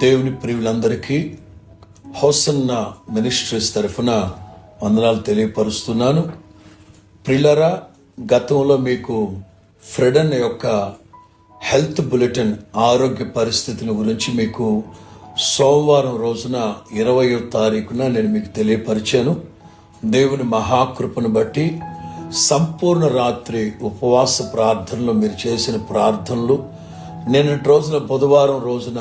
దేవుని ప్రియులందరికీ hosanna ministries తరఫున వందనాలు తెలియపరుస్తున్నాను. ప్రియులరా, గతంలో మీకు ఫ్రెడన్ యొక్క హెల్త్ బులెటిన్ ఆరోగ్య పరిస్థితుల గురించి మీకు సోమవారం రోజున 20వ తారీఖున నేను మీకు తెలియపరిచాను. దేవుని మహాకృపను బట్టి సంపూర్ణ రాత్రి ఉపవాస ప్రార్థనలు మీరు చేసిన ప్రార్థనలు, నిన్నటి రోజున బుధవారం రోజున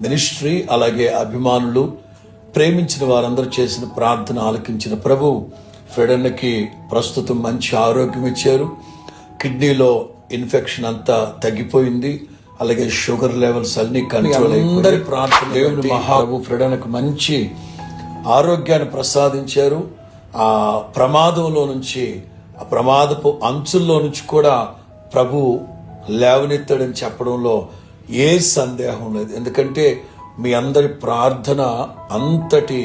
మినిస్ట్రీ అలాగే అభిమానులు ప్రేమించిన వారందరూ చేసిన ప్రార్థన ఆలకించిన ప్రభు ఫ్రెడన్కి ప్రస్తుతం మంచి ఆరోగ్యం ఇచ్చారు. కిడ్నీలో ఇన్ఫెక్షన్ అంతా తగ్గిపోయింది, అలాగే షుగర్ లెవెల్స్ అన్ని కంట్రోల్. అందరి ప్రార్థన దేవుని మహాప్రభు ఫ్రెడన్కు మంచి ఆరోగ్యాన్ని ప్రసాదించారు. ఆ ప్రమాదంలో నుంచి, ఆ ప్రమాదపు అంచుల్లో నుంచి కూడా ప్రభు లేవనెత్తాడని చెప్పడంలో ఏ సందేహం లేదు. ఎందుకంటే మీ అందరి ప్రార్థన అంతటి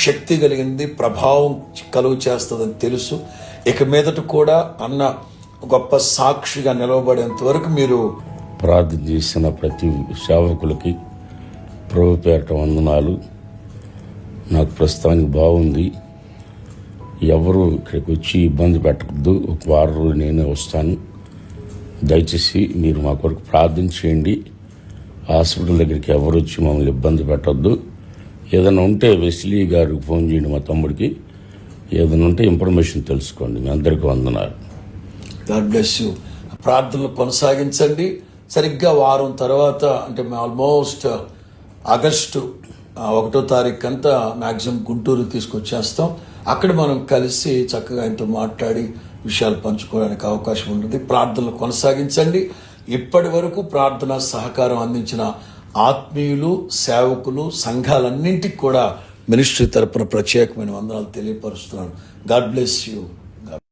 శక్తి కలిగింది, ప్రభావం కలుగు చేస్తుందని తెలుసు. ఇక మీదట కూడా అన్న గొప్ప సాక్షిగా నిలవబడేంత వరకు మీరు ప్రార్థన చేసిన ప్రతి సేవకులకి ప్రభు పేరట వందనాలు. నాకు ప్రస్తుతానికి బాగుంది. ఎవరు ఇక్కడికి వచ్చి ఇబ్బంది పెట్టకూడదు. ఒక వారం రోజులు నేనే వస్తాను. దయచేసి మీరు మా కొరకు ప్రార్థన చేయండి. హాస్పిటల్ దగ్గరికి ఎవరు వచ్చి మమ్మల్ని ఇబ్బంది పెట్టద్దు. ఏదైనా ఉంటే వెస్లీ గారికి ఫోన్ చేయండి, మా తమ్ముడికి. ఏదైనా ఉంటే ఇన్ఫర్మేషన్ తెలుసుకోండి. మీ అందరికీ వందనాలు. God bless you. ప్రార్థనలు కొనసాగించండి. సరిగ్గా వారం తర్వాత, అంటే ఆల్మోస్ట్ ఆగస్టు 1వ తారీఖు అంతా మ్యాక్సిమం గుంటూరు తీసుకొచ్చేస్తాం. అక్కడ మనం కలిసి చక్కగా ఆయనతో మాట్లాడి విషయాలు పంచుకోవడానికి అవకాశం ఉంటుంది. ప్రార్థనలు కొనసాగించండి. ఇప్పటి వరకు ప్రార్థన సహకారం అందించిన ఆత్మీయులు, సేవకులు, సంఘాలన్నింటికి కూడా మినిస్ట్రీ తరపున ప్రత్యేకమైన వందనాలు తెలియపరుస్తున్నాను. God bless you.